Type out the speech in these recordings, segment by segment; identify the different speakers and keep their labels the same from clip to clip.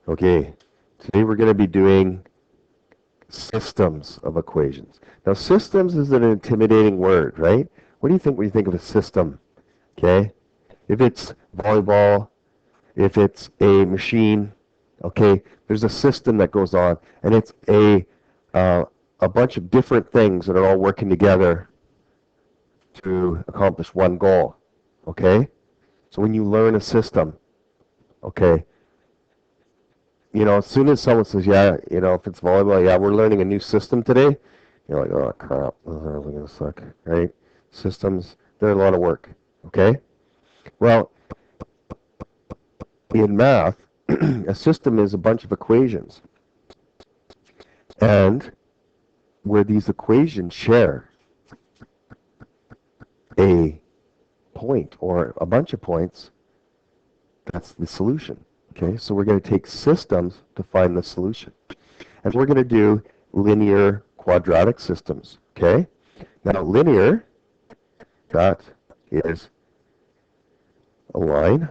Speaker 1: Okay, today we're going to be doing systems of equations. Now, systems is an intimidating word, right? What do you think when you think of a system? Okay, if it's volleyball, if it's a machine, okay, there's a system that goes on, and it's a bunch of different things that are all working together to accomplish one goal. Okay, so when you learn a system, okay, you know, as soon as someone says, yeah, you know, if it's volleyball, yeah, we're learning a new system today, you're like, oh, crap, this is really going to suck, right? Systems, they're a lot of work, okay? Well, in math, a system is a bunch of equations. And where these equations share a point or a bunch of points, that's the solution. Okay, so we're going to take systems to find the solution. And we're going to do linear quadratic systems. Okay, now linear, that is a line.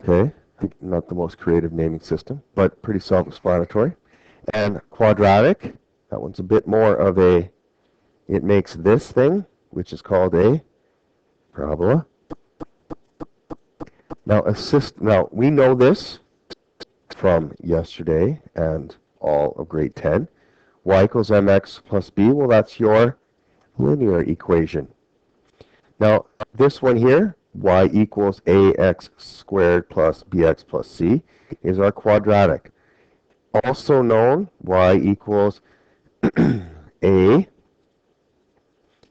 Speaker 1: Okay, not the most creative naming system, but pretty self-explanatory. And quadratic, that one's a bit more of a, it makes this thing, which is called a parabola. Now we know this from yesterday and all of grade 10. Y equals mx plus b, well, that's your linear equation. Now, this one here, y equals ax squared plus bx plus c, is our quadratic. Also known, y equals a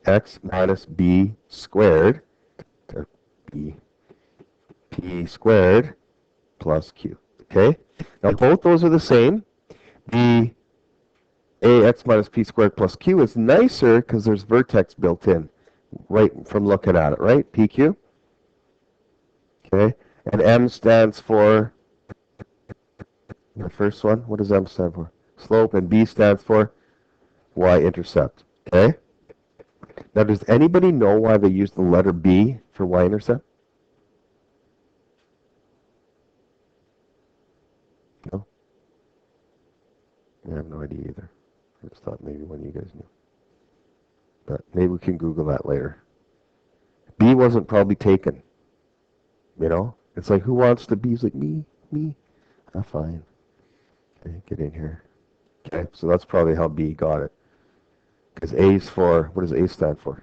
Speaker 1: x minus b squared, or b, p squared plus q. Okay? Now, both those are the same. The ax minus p squared plus q is nicer because there's vertex built in right from looking at it, right? PQ. Okay? And m stands for the first one. What does m stand for? Slope. And b stands for y-intercept. Okay? Now, does anybody know why they use the letter b for y-intercept? No? I have no idea either. I just thought maybe one of you guys knew. But maybe we can Google that later. B wasn't probably taken. You know? It's like, who wants to be? He's like, me. Ah, fine. Okay, get in here. Okay, so that's probably how B got it. Because A's for, what does A stand for?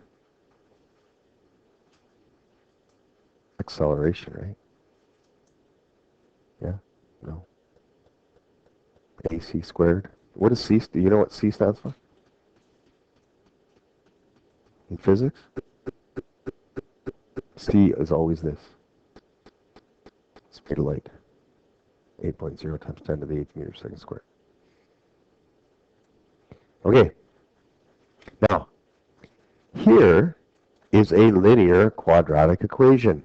Speaker 1: Acceleration, right? Yeah? No. AC squared. What is C? Do you know what C stands for? In physics? C is always this. Speed of light. 8.0 times 10 to the 8th meter second squared. Okay. Now, here is a linear quadratic equation.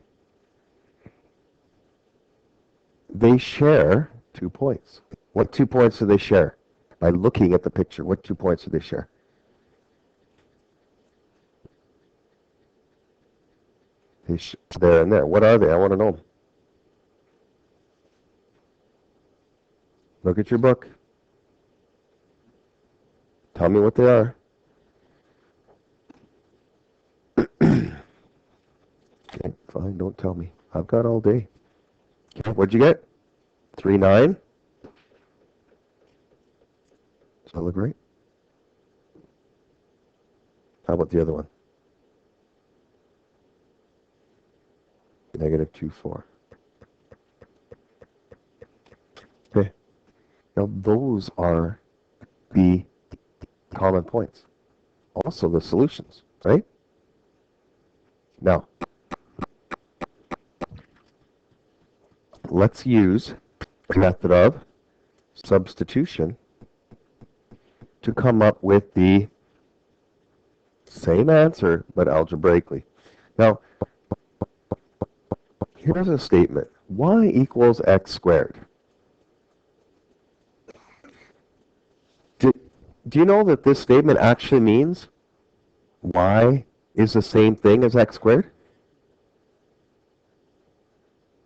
Speaker 1: They share 2 points. What 2 points do they share? By looking at the picture, what 2 points do they share? There and there. What are they? I want to know. Look at your book. Tell me what they are. Okay, fine, don't tell me. I've got all day. Okay, what'd you get? 3, 9. Does that look right? How about the other one? Negative 2, 4. Okay. Now those are the common points. Also the solutions, right? Now, let's use the method of substitution to come up with the same answer, but algebraically. Now, here's a statement. Y equals x squared. Do you know that this statement actually means y is the same thing as x squared?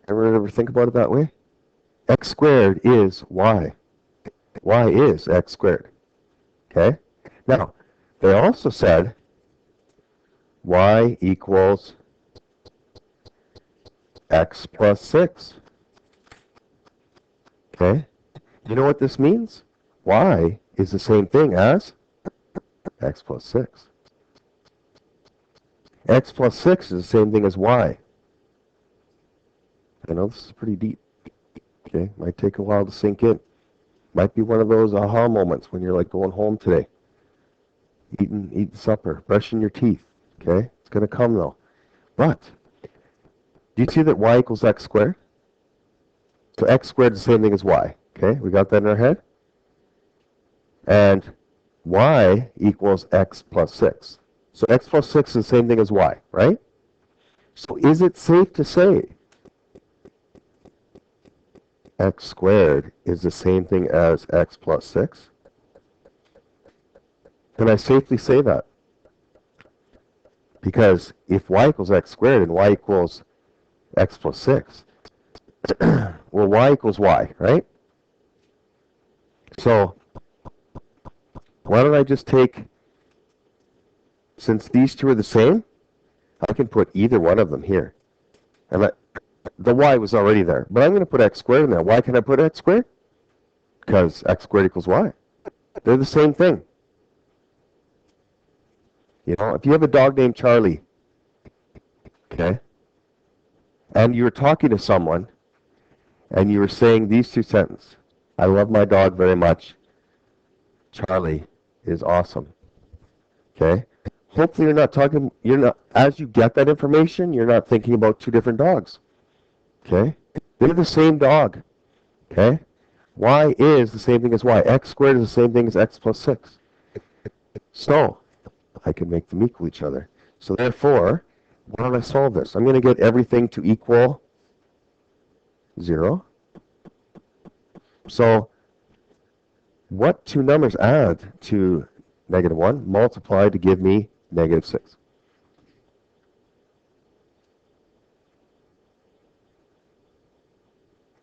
Speaker 1: Ever think about it that way? X squared is y. Y is x squared. Okay? Now, they also said y equals x plus 6. Okay? You know what this means? Y is the same thing as x plus 6. X plus 6 is the same thing as y. I know this is pretty deep. Okay? Might take a while to sink in. Might be one of those aha moments when you're like going home today. Eating supper, brushing your teeth. Okay? It's going to come though. But, do you see that y equals x squared? So x squared is the same thing as y. Okay? We got that in our head? And y equals x plus 6. So x plus 6 is the same thing as y, right? So is it safe to say x squared is the same thing as x plus 6? Can I safely say that? Because if y equals x squared and y equals x plus 6, well, y equals y, right? So why don't I just take, since these two are the same, I can put either one of them here. And the y was already there, but I'm going to put x squared in there. Why can I put x squared? Because x squared equals y. They're the same thing. You know, if you have a dog named Charlie, okay, and you were talking to someone, and you were saying these two sentences, I love my dog very much. Charlie is awesome. Okay? Hopefully you're not, as you get that information, you're not thinking about two different dogs. Okay? They're the same dog. Okay? Y is the same thing as y. X squared is the same thing as x plus 6. So, I can make them equal each other. So therefore, why don't I solve this? I'm going to get everything to equal 0. So, what two numbers add to negative 1? Multiply to give me negative 6.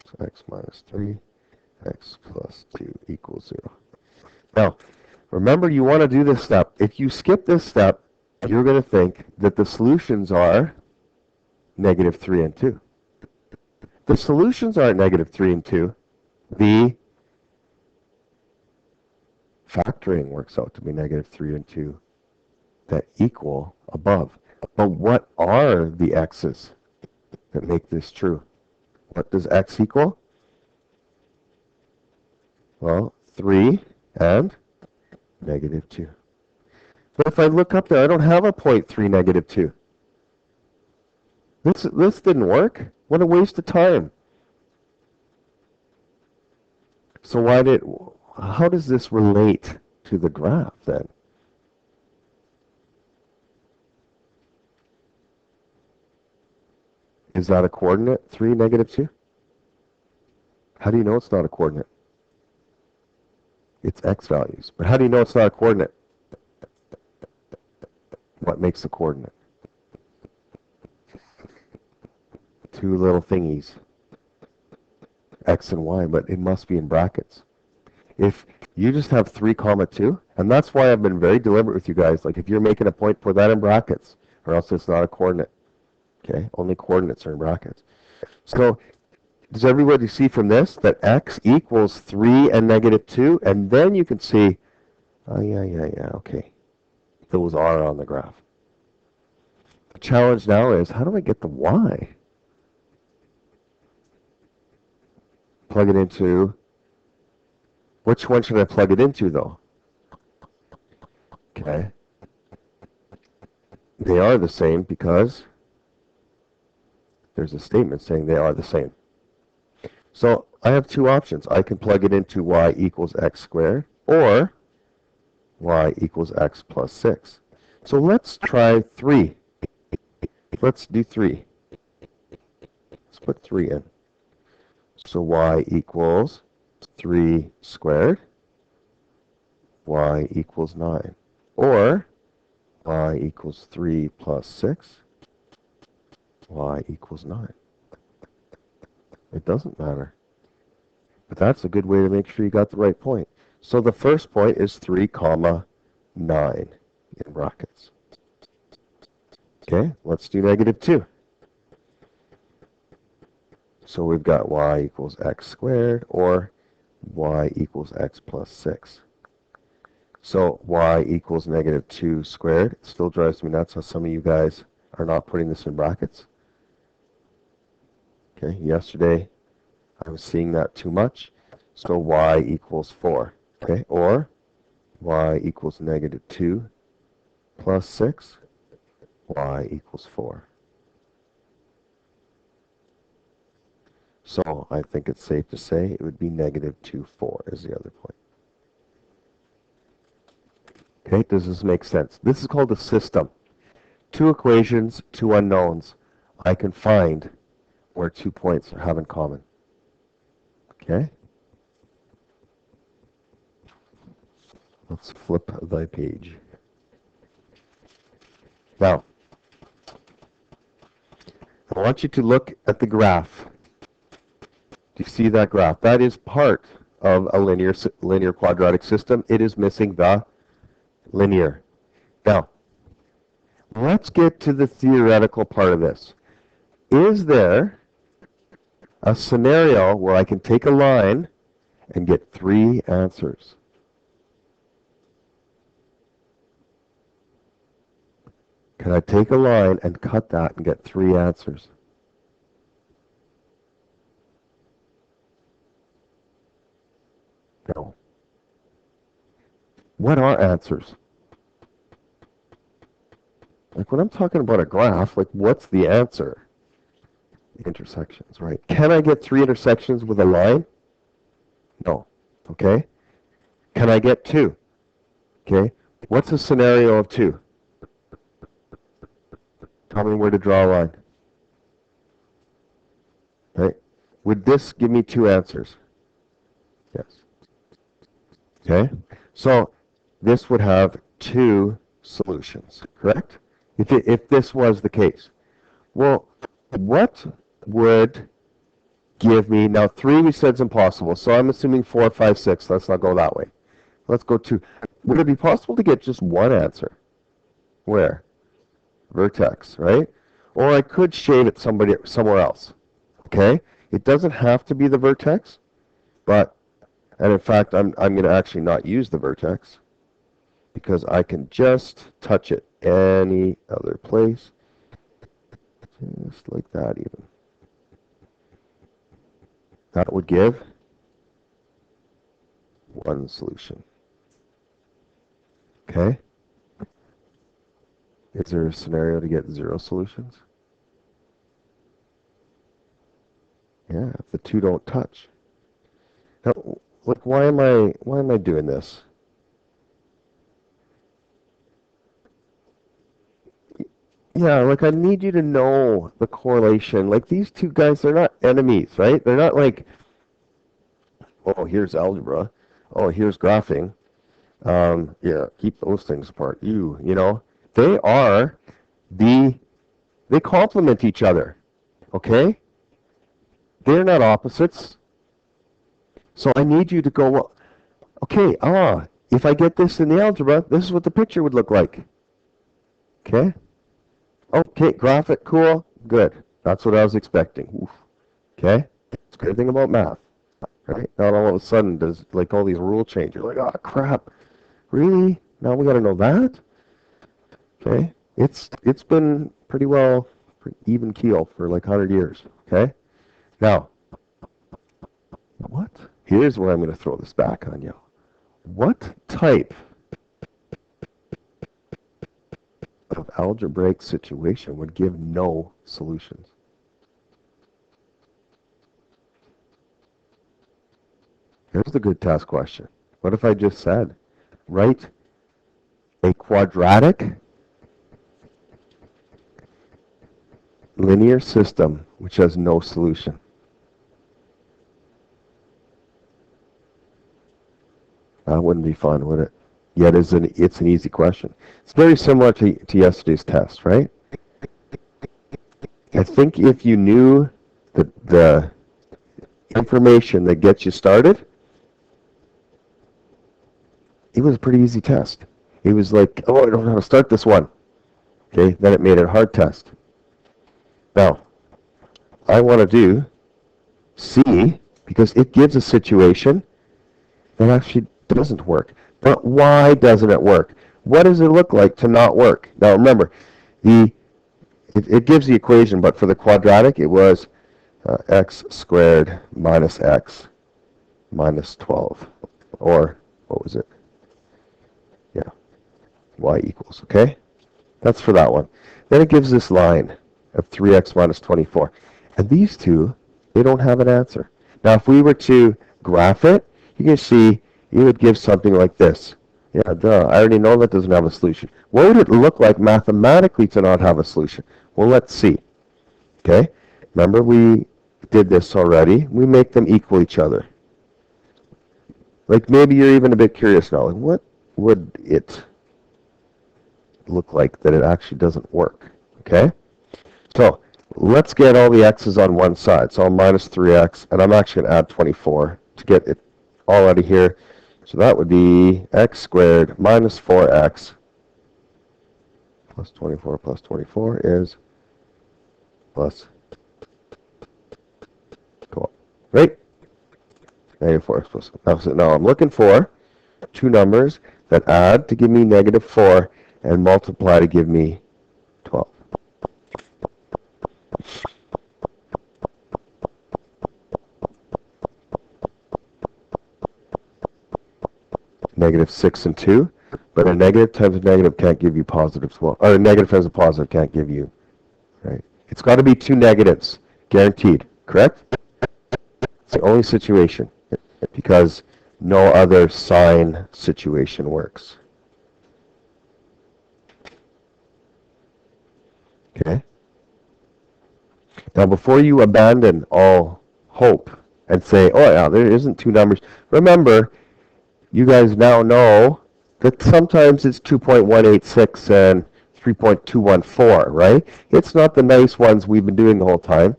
Speaker 1: So x minus 3, x plus 2 equals 0. Now, remember you want to do this step. If you skip this step, you're going to think that the solutions are negative 3 and 2. The solutions aren't negative 3 and 2. The factoring works out to be negative 3 and 2 that equal above. But what are the x's that make this true? What does x equal? Well, 3 and negative 2. But if I look up there, I don't have a 0.3 negative 2. This didn't work. What a waste of time. So how does this relate to the graph then? Is that a coordinate, 3, negative 2? How do you know it's not a coordinate? It's x values. But how do you know it's not a coordinate? What makes a coordinate? Two little thingies, x and y, but it must be in brackets. If you just have 3 comma 2, and that's why I've been very deliberate with you guys, like if you're making a point, put that in brackets, or else it's not a coordinate. Okay, only coordinates are in brackets. So does everybody see from this that x equals 3 and negative 2? And then you can see, oh yeah, okay. Those are on the graph. The challenge now is, how do I get the y? Plug it into, which one should I plug it into though? Okay. They are the same because there's a statement saying they are the same. So I have two options. I can plug it into y equals x squared or y equals x plus 6. So let's try 3. Let's do 3. Let's put 3 in. So y equals 3 squared, y equals 9. Or y equals 3 plus 6, y equals 9. It doesn't matter. But that's a good way to make sure you got the right point. So the first point is 3 comma 9 in brackets. Okay, let's do -2. So we've got y equals x squared or y equals x plus 6. So y equals -2 squared. It still drives me nuts how some of you guys are not putting this in brackets. Okay, yesterday I was seeing that too much. So y equals 4. Okay, or y equals -2 plus 6. Y equals 4. So I think it's safe to say it would be -2, 4 is the other point. Okay, does this make sense? This is called a system. 2 equations, 2 unknowns. I can find where 2 points have in common. Okay? Let's flip the page. Now, I want you to look at the graph. Do you see that graph? That is part of a linear quadratic system. It is missing the linear. Now, let's get to the theoretical part of this. Is there a scenario where I can take a line and get 3 answers? Can I take a line and cut that and get 3 answers? No. What are answers? Like when I'm talking about a graph, like what's the answer? Intersections, right? Can I get 3 intersections with a line? No. Okay. Can I get 2? Okay. What's a scenario of 2? Tell me where to draw a line. Right? Would this give me 2 answers? Yes. Okay. So this would have 2 solutions, correct? If this was the case. Well, what would give me, now 3 we said is impossible, so I'm assuming 4, 5, 6. Let's not go that way. Let's go 2. Would it be possible to get just 1 answer? Where? Vertex, right? Or I could shade it somewhere else. Okay? It doesn't have to be the vertex, but, and in fact, I'm going to actually not use the vertex because I can just touch it any other place. Just like that even. That would give 1 solution. Okay? Is there a scenario to get 0 solutions? Yeah, if the 2 don't touch. Now, like, why am I doing this? Yeah, like I need you to know the correlation. Like these 2 guys, they're not enemies, right? They're not like, oh, here's algebra. Oh, here's graphing. Yeah, keep those things apart. You know, they complement each other. Okay? They're not opposites. So I need you to go, well, okay, if I get this in the algebra, this is what the picture would look like. Okay? Okay, graphic, cool, good. That's what I was expecting. Oof. Okay? It's a great thing about math. Right? Not all of a sudden does like all these rule changes. You're like, oh crap. Really? Now we gotta know that? Okay? It's been pretty well even keel for like 100 years. Okay? Now, what? Here's where I'm gonna throw this back on you. What type of algebraic situation would give no solutions? Here's the good test question. What if I just said, write a quadratic linear system which has no solution? That wouldn't be fun, would it? Yet it's an easy question. It's very similar to yesterday's test, right? I think if you knew the information that gets you started, it was a pretty easy test. It was like, oh, I don't know how to start this one. Okay, then it made it a hard test. Now, I want to do C because it gives a situation that actually doesn't work. But why doesn't it work? What does it look like to not work? Now remember, it gives the equation, but for the quadratic, it was x squared minus x minus 12. Or, what was it? Yeah, y equals, okay? That's for that one. Then it gives this line of 3x minus 24. And these two, they don't have an answer. Now, if we were to graph it, you can see it would give something like this. Yeah, duh, I already know that doesn't have a solution. What would it look like mathematically to not have a solution? Well, let's see. Okay? Remember, we did this already. We make them equal each other. Like, maybe you're even a bit curious now. Like, what would it look like that it actually doesn't work? Okay? So, let's get all the x's on one side. So, minus 3x, and I'm actually going to add 24 to get it all out of here. So that would be x squared minus 4x plus 24 is plus, come on, right? Negative 4x plus. Now I'm looking for two numbers that add to give me negative 4 and multiply to give me 12. Negative 6 and 2, but a negative times a negative can't give you positive 12, or a negative times a positive can't give you, right? It's got to be two negatives, guaranteed, correct? It's the only situation, because no other sign situation works. Okay? Now, before you abandon all hope and say, oh yeah, there isn't two numbers, remember, you guys now know that sometimes it's 2.186 and 3.214, right? It's not the nice ones we've been doing the whole time.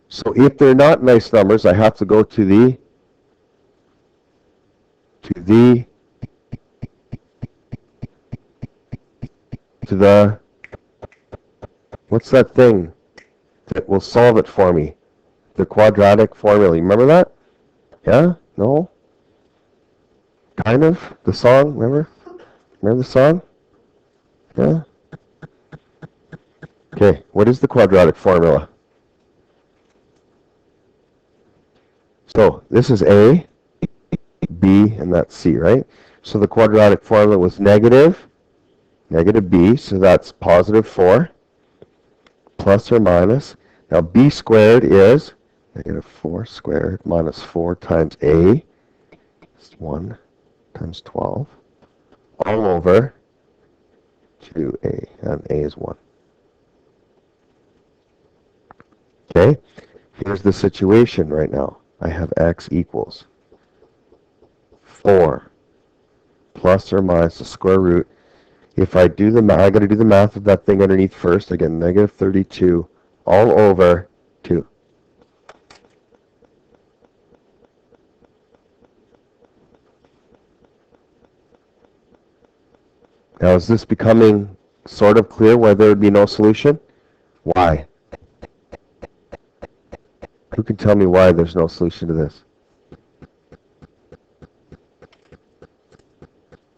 Speaker 1: So if they're not nice numbers, I have to go to the what's that thing that will solve it for me? The quadratic formula. You remember that? Yeah? No? Kind of? The song, remember? Remember the song? Yeah? Okay, what is the quadratic formula? So, this is A, B, and that's C, right? So the quadratic formula was negative B, so that's positive 4, plus or minus. Now, B squared is negative 4 squared minus 4 times A. It's 1 times 12, all over 2A, and A is 1. Okay, here's the situation right now. I have x equals 4 plus or minus the square root. If I do the math, I got to do the math of that thing underneath first. I get negative 32 all over 2. Now, is this becoming sort of clear why there would be no solution? Why? Who can tell me why there's no solution to this?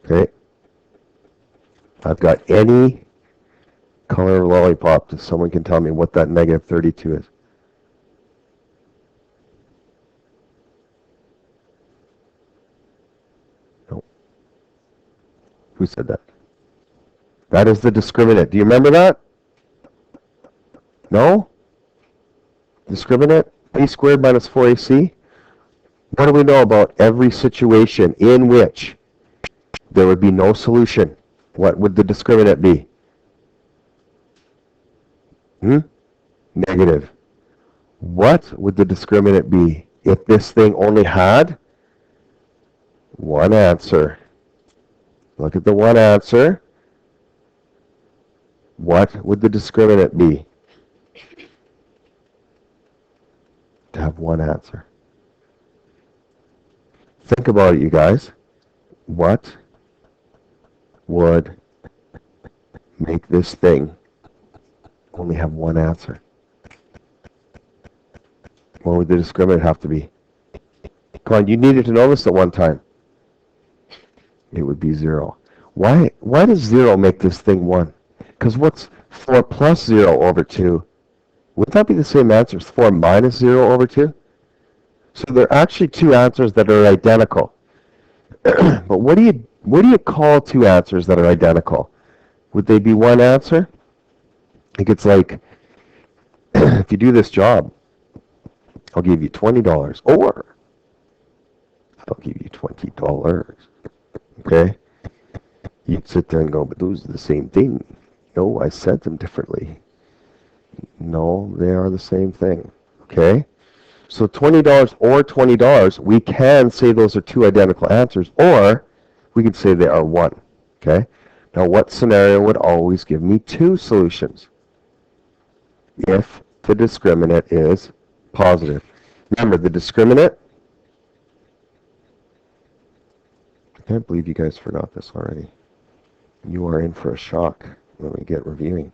Speaker 1: Okay. I've got any color lollipop if someone can tell me what that negative 32 is. No. Who said that? That is the discriminant. Do you remember that? No? Discriminant? A squared minus 4ac? What do we know about every situation in which there would be no solution? What would the discriminant be? Negative. What would the discriminant be if this thing only had one answer? Look at the one answer. What would the discriminant be? To have one answer. think about it, you guys. What would make this thing only have one answer? What would the discriminant have to be? Come on, you needed to know this at one time. It would be 0. Why does 0 make this thing 1? Because what's 4 plus 0 over 2? Wouldn't that be the same answer as 4 minus 0 over 2? So there are actually two answers that are identical. But what do you call two answers that are identical? Would they be one answer? I think it's like, if you do this job, I'll give you $20, or I'll give you $20. Okay? You'd sit there and go, but those are the same thing. No, I said them differently. No, they are the same thing. Okay? So $20 or $20, we can say those are two identical answers, or we can say they are one. Okay? Now, what scenario would always give me two solutions? If the discriminant is positive. Remember, the discriminant, I can't believe you guys forgot this already. You are in for a shock when we get reviewing.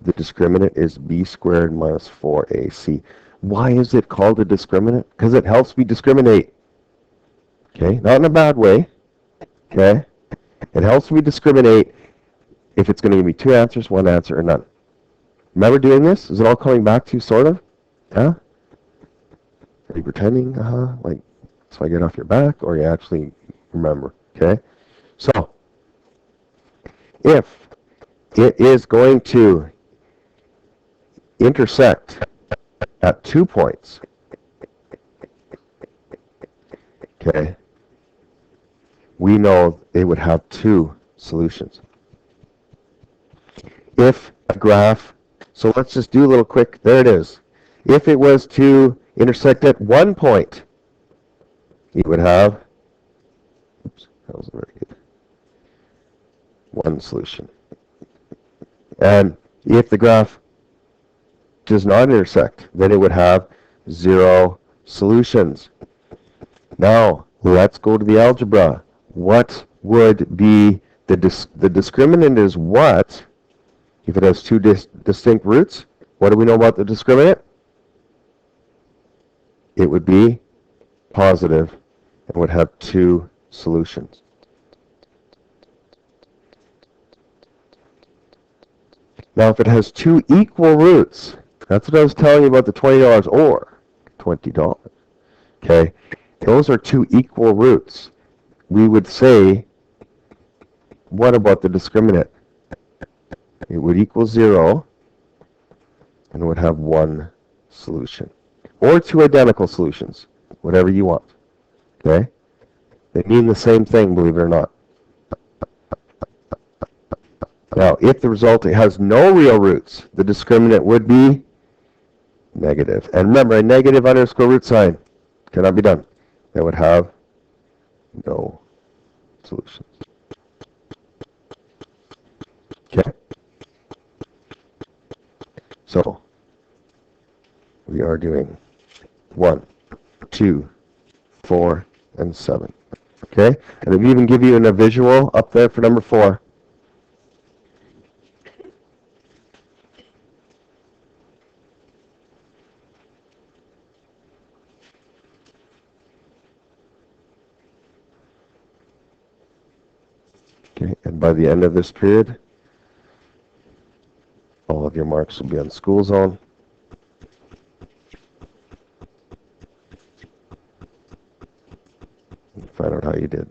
Speaker 1: The discriminant is b squared minus 4ac. Why is it called a discriminant? Because it helps me discriminate. Okay? Not in a bad way. Okay? It helps me discriminate if it's going to give me two answers, one answer, or none. Remember doing this? Is it all coming back to you, sort of? Yeah? Are you pretending? Like, so I get off your back, or you actually remember? Okay? So, if it is going to intersect at 2 points, okay, we know it would have two solutions. If a graph, so let's just do a little quick, there it is. If it was to intersect at 1 point, it would have, oops, that wasn't very good, one solution. And if the graph does not intersect, then it would have 0 solutions. Now, let's go to the algebra. What would be the discriminant is what? If it has two distinct roots, what do we know about the discriminant? It would be positive and would have two solutions. Now, if it has two equal roots, that's what I was telling you about the $20 or $20. Okay? Those are two equal roots. We would say, what about the discriminant? It would equal 0 and would have one solution. Or two identical solutions, whatever you want. Okay? They mean the same thing, believe it or not. Now, if the result has no real roots, the discriminant would be negative. And remember, a negative underscore root sign cannot be done. That would have no solutions. Okay. So, we are doing 1, 2, 4, and 7. Okay? And I've even give you a visual up there for number 4. Okay, and by the end of this period, all of your marks will be on school zone. Find out how you did.